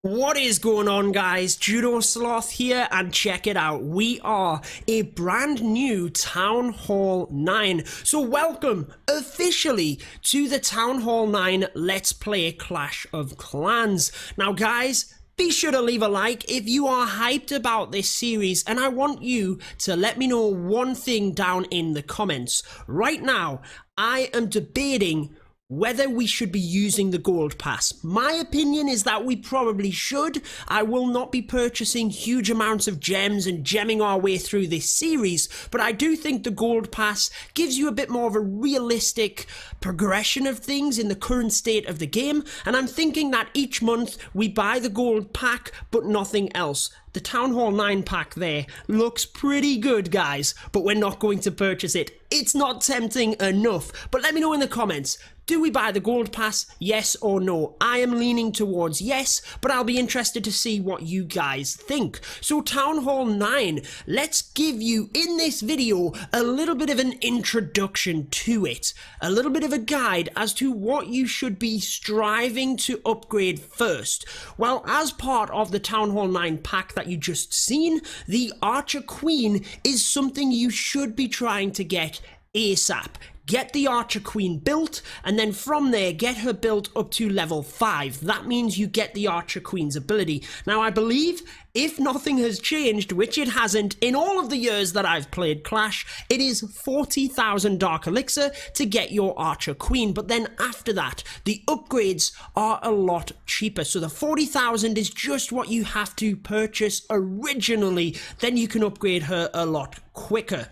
What is going on, guys? Judo Sloth here, and check it out. We are a brand new Town Hall 9. So welcome officially to the Town Hall 9 Let's Play Clash of Clans. Now guys, be sure to leave a like if you are hyped about this series, and I want you to let me know one thing down in the comments. Right now, I am debating whether we should be using the gold pass. My opinion is that we probably should. I will not be purchasing huge amounts of gems and gemming our way through this series, but I do think the gold pass gives you a bit more of a realistic progression of things in the current state of the game, and I'm thinking that each month we buy the gold pack but nothing else. The Town Hall 9 pack there looks pretty good, guys, but we're not going to purchase it. It's not tempting enough. But let me know in the comments, do we buy the gold pass, yes or no? I am leaning towards yes, but I'll be interested to see what you guys think. So Town Hall 9, let's give you, in this video, a little bit of an introduction to it. A little bit of a guide as to what you should be striving to upgrade first. Well, as part of the Town Hall 9 pack that you just seen, the Archer Queen is something you should be trying to get ASAP. Get the Archer Queen built, and then from there, get her built up to level 5. That means you get the Archer Queen's ability. Now, I believe, if nothing has changed, which it hasn't, in all of the years that I've played Clash, it is 40,000 Dark Elixir to get your Archer Queen. But then after that, the upgrades are a lot cheaper. So the 40,000 is just what you have to purchase originally. Then you can upgrade her a lot quicker.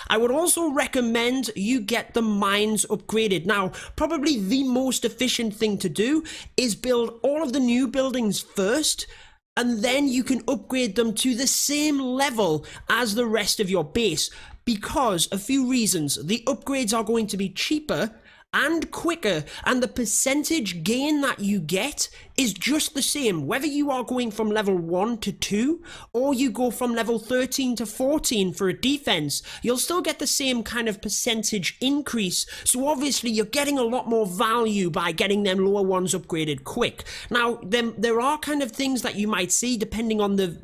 I would also recommend you get the mines upgraded. Now, probably the most efficient thing to do is build all of the new buildings first, and then you can upgrade them to the same level as the rest of your base, because a few reasons. The upgrades are going to be cheaper and quicker, and the percentage gain that you get is just the same whether you are going from level 1 to 2 or you go from level 13 to 14 for a defense. You'll still get the same kind of percentage increase, so obviously you're getting a lot more value by getting them lower ones upgraded quick. Now there are kind of things that you might see depending on the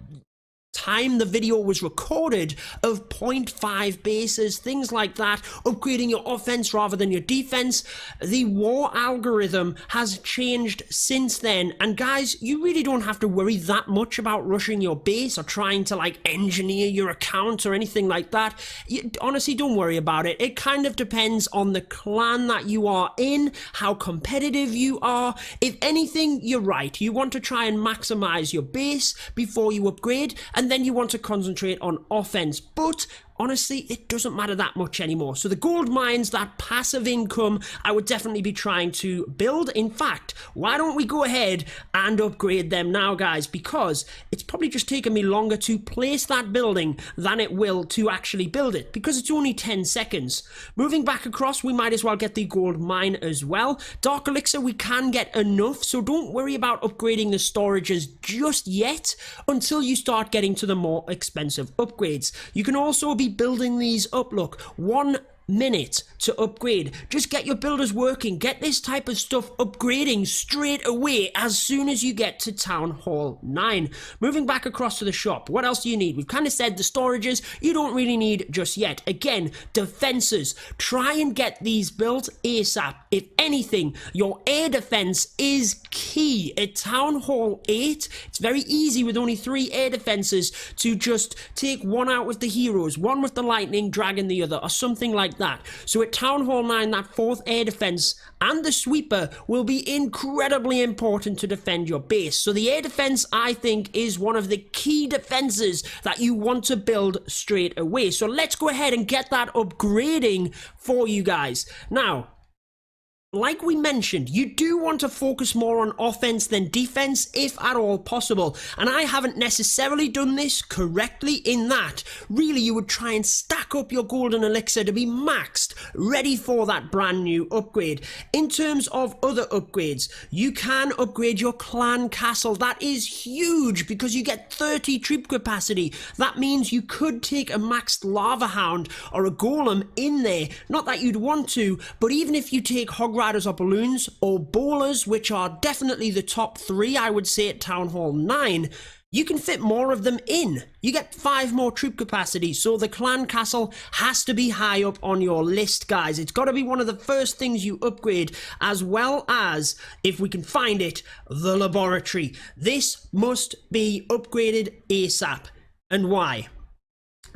time the video was recorded of 0.5 bases, things like that, upgrading your offense rather than your defense. The war algorithm has changed since then, and guys, you really don't have to worry that much about rushing your base or trying to like engineer your account or anything like that. Honestly, don't worry about it. It kind of depends on the clan that you are in, how competitive you are. If anything, you're right, you want to try and maximize your base before you upgrade, and then you want to concentrate on offense. But honestly, it doesn't matter that much anymore. So the gold mines, that passive income, I would definitely be trying to build. In fact, why don't we go ahead and upgrade them now, guys? Because it's probably just taken me longer to place that building than it will to actually build it, because it's only 10 seconds. Moving back across, we might as well get the gold mine as well. Dark Elixir, we can get enough, so don't worry about upgrading the storages just yet until you start getting to the more expensive upgrades. You can also be building these up. Look, 1 minute to upgrade. Just get your builders working. Get this type of stuff upgrading straight away as soon as you get to Town Hall 9. Moving back across to the shop, what else do you need? We've kind of said the storages you don't really need just yet. Again, defenses. Try and get these built ASAP. If anything, your air defense is key. At Town Hall 8, it's very easy with only 3 air defenses to just take one out with the heroes, one with the lightning, dragon the other, or something like that. So at Town Hall 9, that 4th air defense and the sweeper will be incredibly important to defend your base. So the air defense, I think, is one of the key defenses that you want to build straight away. So let's go ahead and get that upgrading for you guys. Now, like we mentioned, you do want to focus more on offense than defense if at all possible, and I haven't necessarily done this correctly in that really you would try and stack up your golden elixir to be maxed, ready for that brand new upgrade. In terms of other upgrades, you can upgrade your clan castle. That is huge because you get 30 troop capacity. That means you could take a maxed lava hound or a golem in there. Not that you'd want to, but even if you take hog riders or balloons, or bowlers, which are definitely the top 3, I would say, at Town Hall 9, you can fit more of them in. You get 5 more troop capacity, so the clan castle has to be high up on your list, guys. It's got to be one of the first things you upgrade, as well as, if we can find it, the laboratory. This must be upgraded ASAP. And why?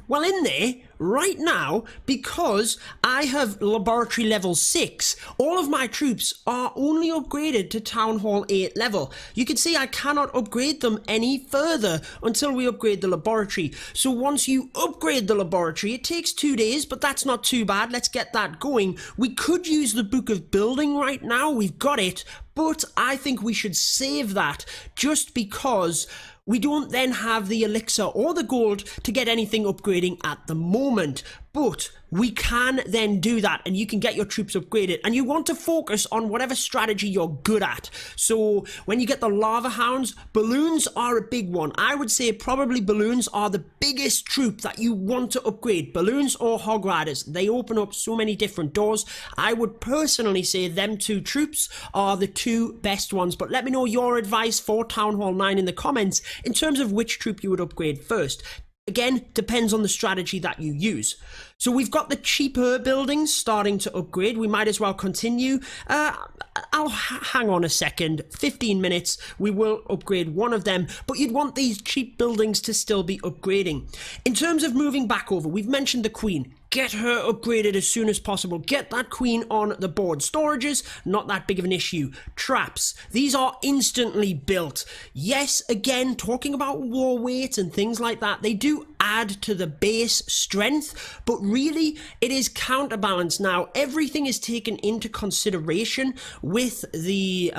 Well, in there, right now, because I have laboratory level 6, all of my troops are only upgraded to Town Hall 8 level. You can see I cannot upgrade them any further until we upgrade the laboratory. So once you upgrade the laboratory, it takes 2 days, but that's not too bad. Let's get that going. We could use the Book of Building right now. We've got it, but I think we should save that just because we don't then have the elixir or the gold to get anything upgrading at the moment. But we can then do that, and you can get your troops upgraded, and you want to focus on whatever strategy you're good at. So when you get the lava hounds, balloons are a big one. I would say probably balloons are the biggest troop that you want to upgrade. Balloons or hog riders, they open up so many different doors. I would personally say them 2 troops are the 2 best ones, but let me know your advice for Town Hall 9 in the comments in terms of which troop you would upgrade first. Again, depends on the strategy that you use. So we've got the cheaper buildings starting to upgrade. We might as well continue. I'll hang on a second. 15 minutes. We will upgrade one of them. But you'd want these cheap buildings to still be upgrading. In terms of moving back over, we've mentioned the Queen. Get her upgraded as soon as possible. Get that Queen on the board. Storages, not that big of an issue. Traps, these are instantly built. Yes, again, talking about war weight and things like that, they do add to the base strength, but really it is counterbalanced now. Everything is taken into consideration with the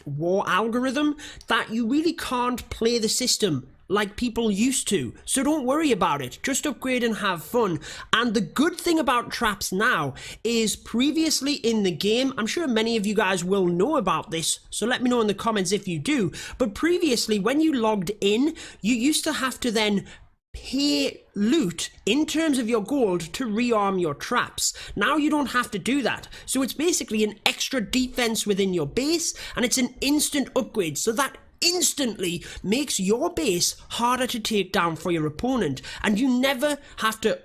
war algorithm that you really can't play the system like people used to. So don't worry about it. Just upgrade and have fun. And the good thing about traps now is previously in the game, I'm sure many of you guys will know about this, so let me know in the comments if you do, but previously when you logged in, you used to have to then pay loot in terms of your gold to rearm your traps. Now you don't have to do that. So it's basically an extra defense within your base, and it's an instant upgrade. So that instantly makes your base harder to take down for your opponent, and you never have to,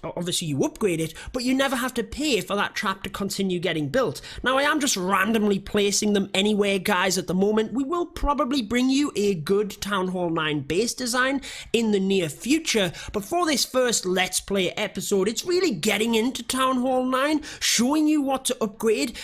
obviously you upgrade it, but you never have to pay for that trap to continue getting built. Now I am just randomly placing them anywhere, guys, at the moment. We will probably bring you a good Town Hall 9 base design in the near future, but for this first Let's Play episode, it's really getting into Town Hall 9, showing you what to upgrade,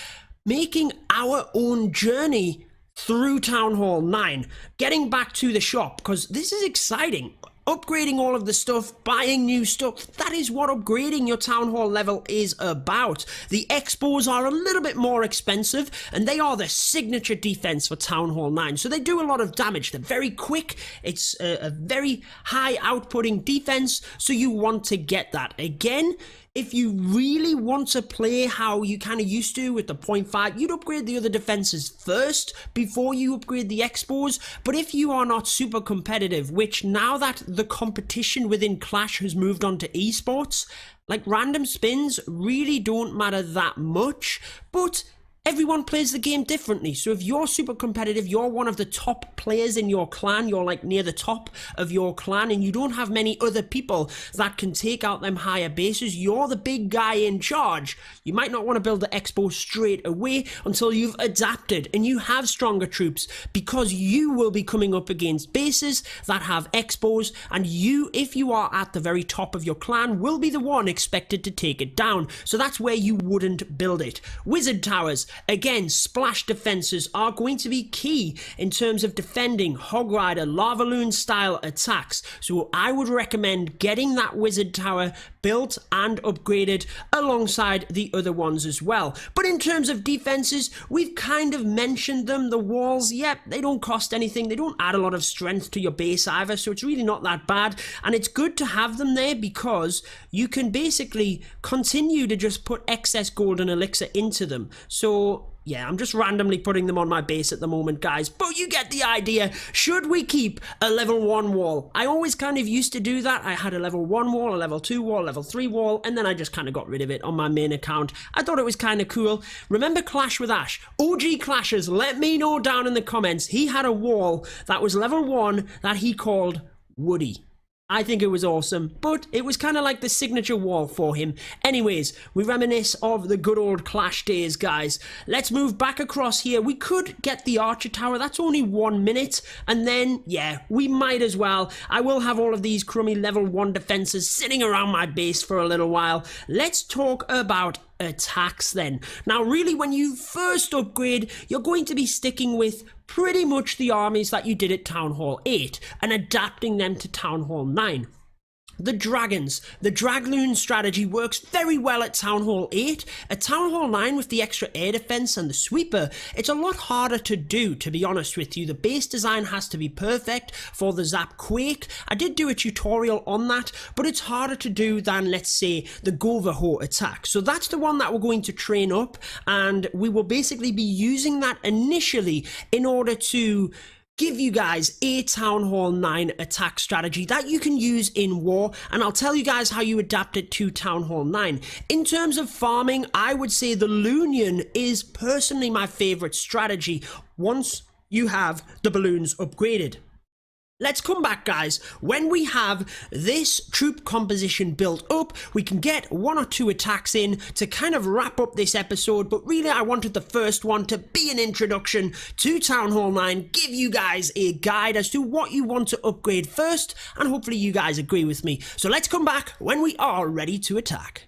making our own journey through Town Hall 9, getting back to the shop, because this is exciting. Upgrading all of the stuff, buying new stuff, that is what upgrading your Town Hall level is about. The expos are a little bit more expensive, and they are the signature defense for Town Hall 9. So they do a lot of damage. They're very quick. It's a very high outputting defense, so you want to get that. Again, if you really want to play how you kind of used to with the 0.5, you'd upgrade the other defenses first before you upgrade the expos. But if you are not super competitive, which now that the competition within Clash has moved on to esports, like random spins really don't matter that much, but everyone plays the game differently. So if you're super competitive, you're one of the top players in your clan, you're like near the top of your clan, and you don't have many other people that can take out them higher bases, you're the big guy in charge. You might not want to build the expo straight away until you've adapted and you have stronger troops, because you will be coming up against bases that have expos, and you, if you are at the very top of your clan, will be the one expected to take it down. So that's where you wouldn't build it. Wizard towers, again, splash defenses are going to be key in terms of defending Hog Rider, Lava Loon style attacks. So I would recommend getting that wizard tower built and upgraded alongside the other ones as well. But in terms of defenses, we've kind of mentioned them. The walls, yep, they don't cost anything. They don't add a lot of strength to your base either, so it's really not that bad. And it's good to have them there because you can basically continue to just put excess gold and elixir into them. So yeah, I'm just randomly putting them on my base at the moment, guys, but you get the idea. Should we keep a level 1 wall? I always kind of used to do that. I had a level 1 wall, a level 2 wall, level 3 wall, and then I just kind of got rid of it on my main account. I thought it was kind of cool. Remember Clash with Ash? OG Clashers, let me know down in the comments. He had a wall that was level 1 that he called Woody. I think it was awesome, but it was kind of like the signature wall for him. Anyways, we reminisce of the good old Clash days, guys. Let's move back across here. We could get the Archer Tower. That's only 1 minute. And then, yeah, we might as well. I will have all of these crummy level 1 defenses sitting around my base for a little while. Let's talk about attacks then. Now, really, when you first upgrade, you're going to be sticking with pretty much the armies that you did at Town Hall 8 and adapting them to Town Hall 9. The dragons. The Dragloon strategy works very well at Town Hall 8. At Town Hall 9 with the extra air defense and the sweeper, it's a lot harder to do, to be honest with you. The base design has to be perfect for the Zap Quake. I did do a tutorial on that, but it's harder to do than, let's say, the Goverho attack. So that's the one that we're going to train up, and we will basically be using that initially in order to give you guys a Town Hall 9 attack strategy that you can use in war, and I'll tell you guys how you adapt it to Town Hall 9. In terms of farming, I would say the Lunion is personally my favorite strategy once you have the balloons upgraded. Let's come back, guys. When we have this troop composition built up, we can get 1 or 2 attacks in to kind of wrap up this episode, but really I wanted the first one to be an introduction to Town Hall 9, give you guys a guide as to what you want to upgrade first, and hopefully you guys agree with me. So let's come back when we are ready to attack.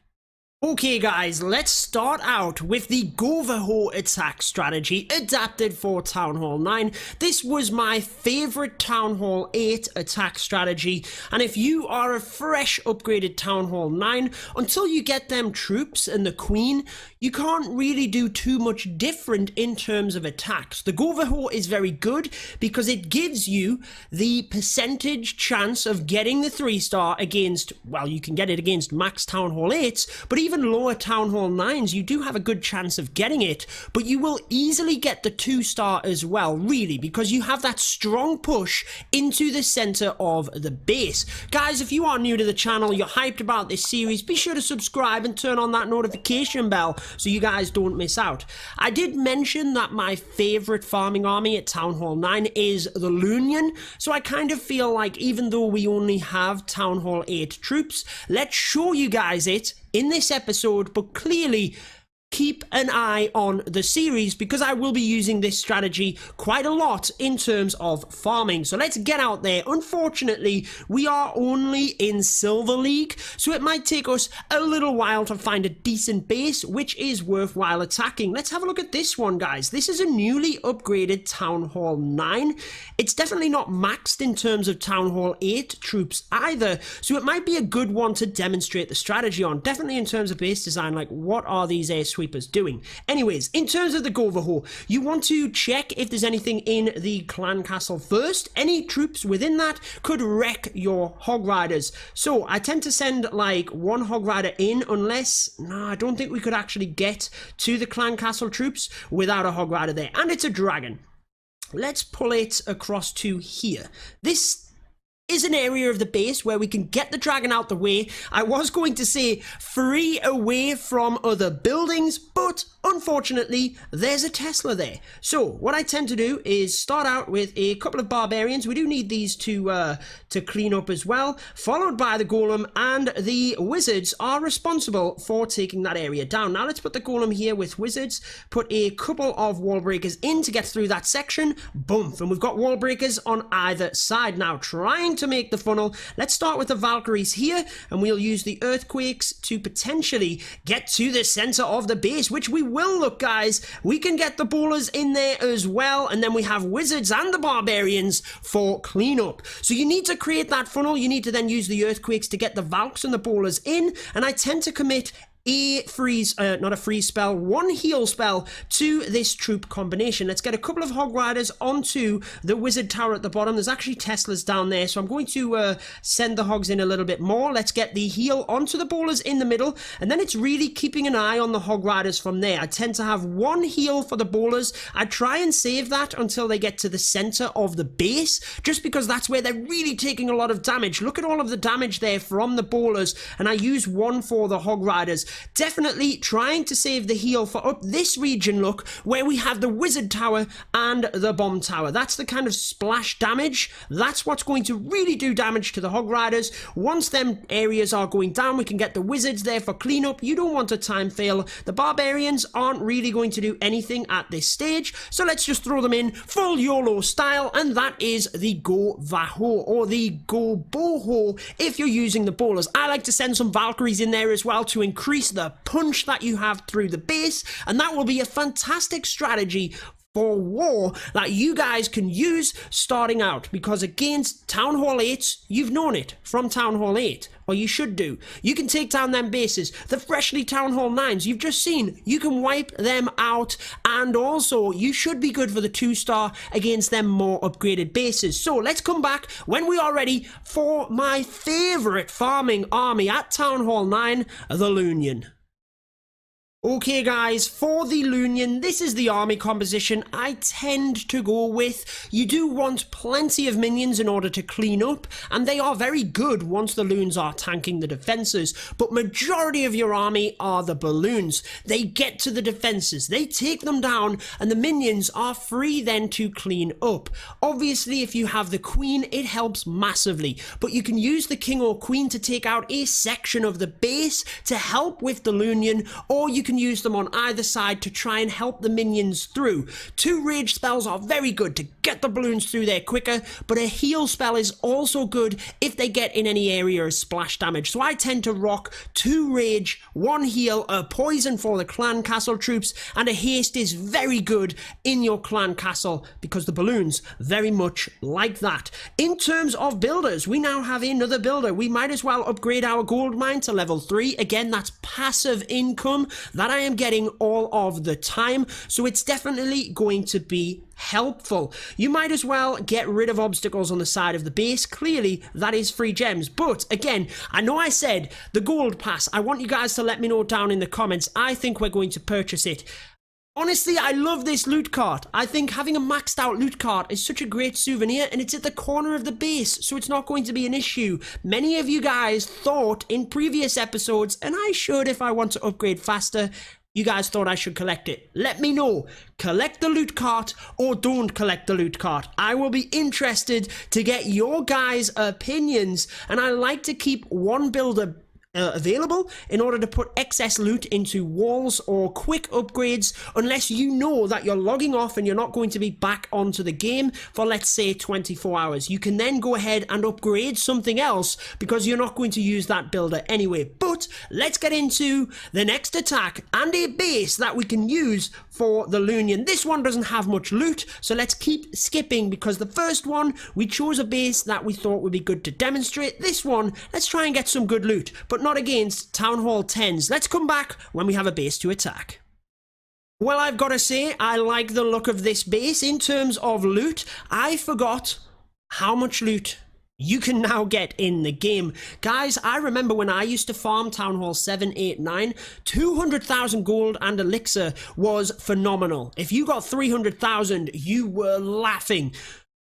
Okay guys, let's start out with the Goverho attack strategy adapted for Town Hall 9. This was my favourite Town Hall 8 attack strategy, and if you are a fresh upgraded Town Hall 9, until you get them troops and the Queen, you can't really do too much different in terms of attacks. The Goverho is very good because it gives you the percentage chance of getting the 3-star against, well, you can get it against max Town Hall 8s, but even lower Town Hall 9s, you do have a good chance of getting it, but you will easily get the 2-star as well, really, because you have that strong push into the center of the base. Guys, if you are new to the channel, you're hyped about this series, be sure to subscribe and turn on that notification bell so you guys don't miss out. I did mention that my favorite farming army at Town Hall 9 is the Lunion, so I kind of feel like even though we only have Town Hall 8 troops, let's show you guys it in this episode, but clearly keep an eye on the series because I will be using this strategy quite a lot in terms of farming. So let's get out there. Unfortunately, we are only in Silver League, so it might take us a little while to find a decent base which is worthwhile attacking. Let's have a look at this one, guys. This is a newly upgraded Town Hall 9. It's definitely not maxed in terms of Town Hall 8 troops either, so it might be a good one to demonstrate the strategy on. Definitely in terms of base design, like what are these air sweepers doing? Anyways, in terms of the Goverho, you want to check if there's anything in the clan castle first. Any troops within that could wreck your hog riders. So I tend to send like 1 hog rider in, unless, no, I don't think we could actually get to the clan castle troops without a hog rider there. And it's a dragon. Let's pull it across to here. This is an area of the base where we can get the dragon out the way. I was going to say free away from other buildings, but unfortunately there's a Tesla there. So what I tend to do is start out with a couple of barbarians. We do need these to clean up as well, followed by the golem, and the wizards are responsible for taking that area down. Now let's put the golem here with wizards, put a couple of wall breakers in to get through that section. Boom, and we've got wall breakers on either side. Now trying to make the funnel, let's start with the Valkyries here, and we'll use the earthquakes to potentially get to the center of the base, which we will. Look, guys, we can get the bowlers in there as well, and then we have wizards and the barbarians for cleanup. So you need to create that funnel. You need to then use the earthquakes to get the Valks and the bowlers in, and I tend to commit a freeze, not a freeze spell, one heal spell to this troop combination. Let's get a couple of Hog Riders onto the Wizard Tower at the bottom. There's actually Teslas down there, so I'm going to send the Hogs in a little bit more. Let's get the heal onto the bowlers in the middle, and then it's really keeping an eye on the Hog Riders from there. I tend to have one heal for the bowlers. I try and save that until they get to the center of the base, just because that's where they're really taking a lot of damage. Look at all of the damage there from the bowlers, and I use one for the Hog Riders. Definitely trying to save the heal for up this region, look, where we have the Wizard Tower and the Bomb Tower. That's the kind of splash damage. That's what's going to really do damage to the Hog Riders. Once them areas are going down, we can get the Wizards there for cleanup. You don't want a time fail. The Barbarians aren't really going to do anything at this stage, so let's just throw them in full YOLO style, and that is the Go Vaho, or the Go Boho if you're using the bowlers. I like to send some Valkyries in there as well to increase the punch that you have through the base, and that will be a fantastic strategy for war that you guys can use starting out, because against Town Hall 8, you've known it from Town Hall 8, or you should do. You can take down them bases. The freshly Town Hall 9s, you've just seen, you can wipe them out, and also you should be good for the 2-star against them more upgraded bases. So let's come back when we are ready for my favourite farming army at Town Hall 9, the Lunion. Okay guys, for the Lunion, this is the army composition I tend to go with. You do want plenty of minions in order to clean up, and they are very good once the loons are tanking the defences, but majority of your army are the balloons. They get to the defences, they take them down, and the minions are free then to clean up. Obviously, if you have the queen, it helps massively, but you can use the king or queen to take out a section of the base to help with the Lunion, or you can use them on either side to try and help the minions through. 2 rage spells are very good to get the balloons through there quicker, but a heal spell is also good if they get in any area of splash damage. So I tend to rock 2 rage, 1 heal, a poison for the clan castle troops, and a haste is very good in your clan castle because the balloons very much like that. In terms of builders, we now have another builder. We might as well upgrade our gold mine to level 3. Again, that's passive income that I am getting all of the time, so it's definitely going to be helpful. You might as well get rid of obstacles on the side of the base. Clearly that is free gems, but again, I know I said the gold pass. I want you guys to let me know down in the comments. I think we're going to purchase it. Honestly, I love this loot cart. I think having a maxed out loot cart is such a great souvenir, and it's at the corner of the base, so it's not going to be an issue. Many of you guys thought in previous episodes, and I should if I want to upgrade faster, you guys thought I should collect it. Let me know. Collect the loot cart or don't collect the loot cart. I will be interested to get your guys' opinions, and I like to keep one builder available in order to put excess loot into walls or quick upgrades, unless you know that you're logging off and you're not going to be back onto the game for, let's say, 24 hours. You can then go ahead and upgrade something else because you're not going to use that builder anyway. But let's get into the next attack and a base that we can use for the Lunion. This one doesn't have much loot, so let's keep skipping because the first one we chose a base that we thought would be good to demonstrate. This one, let's try and get some good loot, but not against Town Hall 10s. Let's come back when we have a base to attack. Well, I've got to say, I like the look of this base. In terms of loot, I forgot how much loot you can now get in the game. Guys, I remember when I used to farm Town Hall 7, 8, 9, 200,000 gold and elixir was phenomenal. If you got 300,000, you were laughing.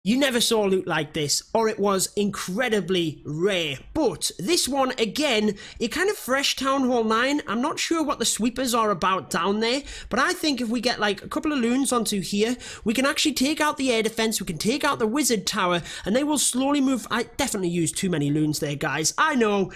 You never saw loot like this, or it was incredibly rare. But this one, again, a kind of fresh Town Hall 9. I'm not sure what the sweepers are about down there, but I think if we get like a couple of loons onto here, we can actually take out the air defense, we can take out the wizard tower, and they will slowly move. I definitely used too many loons there, guys. I know,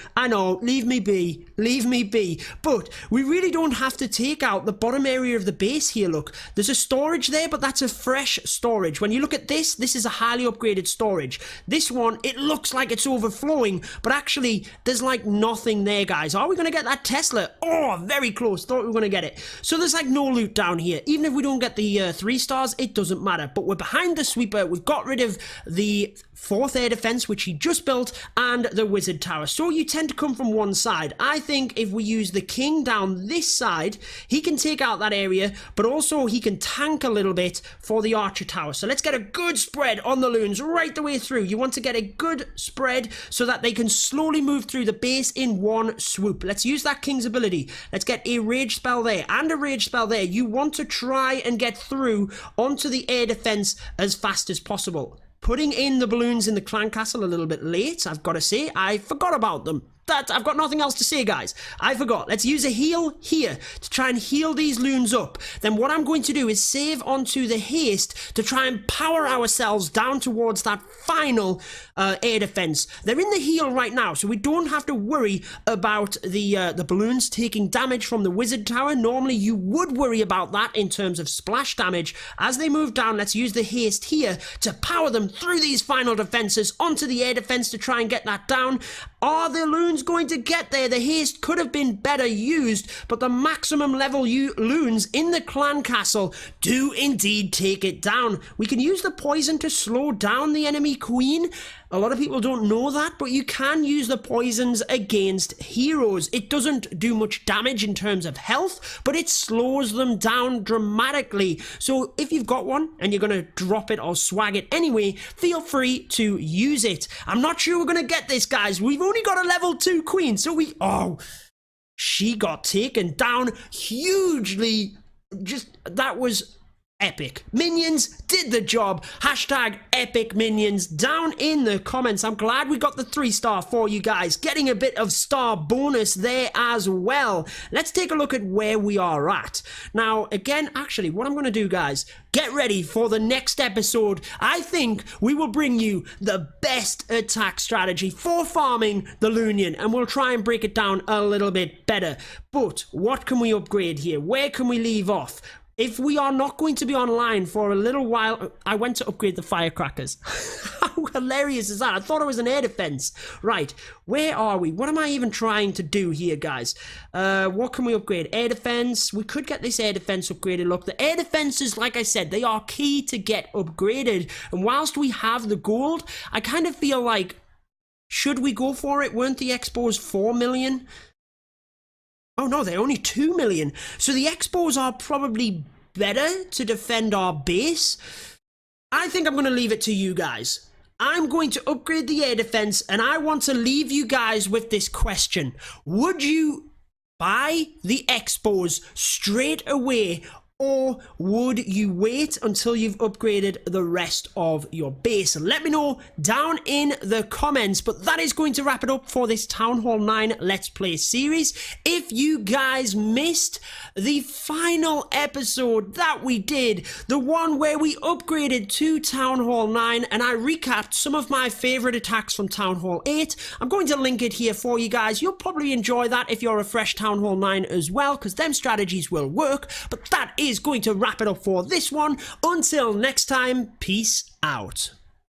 leave me be, leave me be. But we really don't have to take out the bottom area of the base here, look. There's a storage there, but that's a fresh storage. When you look at this, this is a highly upgraded storage. This one, it looks like it's overflowing, but actually there's like nothing there, guys. Are we going to get that Tesla? Oh, very close. Thought we were going to get it. So there's like no loot down here. Even if we don't get the 3 stars, it doesn't matter. But we're behind the sweeper. We've got rid of the 4th air defense, which he just built, and the wizard tower. So you tend to come from one side. I think if we use the king down this side, he can take out that area, but also he can tank a little bit for the archer tower. So let's get a good spread on the loons right the way through. You want to get a good spread so that they can slowly move through the base in one swoop. Let's use that king's ability. Let's get a rage spell there and a rage spell there. You want to try and get through onto the air defense as fast as possible. Putting in the balloons in the clan castle a little bit late, I've got to say. I forgot about them. I've got nothing else to say, guys. I forgot. Let's use a heal here to try and heal these loons up. Then what I'm going to do is save onto the haste to try and power ourselves down towards that final air defense. They're in the heal right now, so we don't have to worry about the balloons taking damage from the wizard tower. Normally, you would worry about that in terms of splash damage. As they move down, let's use the haste here to power them through these final defenses onto the air defense to try and get that down. Are the loons going to get there? The haste could have been better used, but the maximum level loons in the clan castle do indeed take it down. We can use the poison to slow down the enemy queen. A lot of people don't know that, but you can use the poisons against heroes. It doesn't do much damage in terms of health, but it slows them down dramatically. So if you've got one and you're going to drop it or swag it anyway, feel free to use it. I'm not sure we're going to get this, guys. We've only got a level 2 queen, so she got taken down hugely. That was epic. Minions did the job. Hashtag epic minions down in the comments. I'm glad we got the 3-star for you guys. Getting a bit of star bonus there as well. Let's take a look at where we are at. Now, again, actually, what I'm going to do, guys, get ready for the next episode. I think we will bring you the best attack strategy for farming the Lunion, and we'll try and break it down a little bit better. But what can we upgrade here? Where can we leave off? If we are not going to be online for a little while, I went to upgrade the firecrackers. How hilarious is that? I thought it was an air defense. Right, where are we? What am I even trying to do here, guys? What can we upgrade? Air defense. We could get this air defense upgraded. Look, the air defenses, like I said, they are key to get upgraded. And whilst we have the gold, I kind of feel like, should we go for it? Weren't the expos 4 million? Oh no, they're only 2 million. So the expos are probably better to defend our base. I think I'm going to leave it to you guys. I'm going to upgrade the air defense, and I want to leave you guys with this question. Would you buy the expos straight away, or would you wait until you've upgraded the rest of your base? Let me know down in the comments. But that is going to wrap it up for this Town Hall 9 Let's Play series. If you guys missed the final episode that we did, the one where we upgraded to Town Hall 9, and I recapped some of my favorite attacks from Town Hall 8, I'm going to link it here for you guys. You'll probably enjoy that if you're a fresh Town Hall 9 as well, because them strategies will work. But that is going to wrap it up for this one. Until next time, peace out.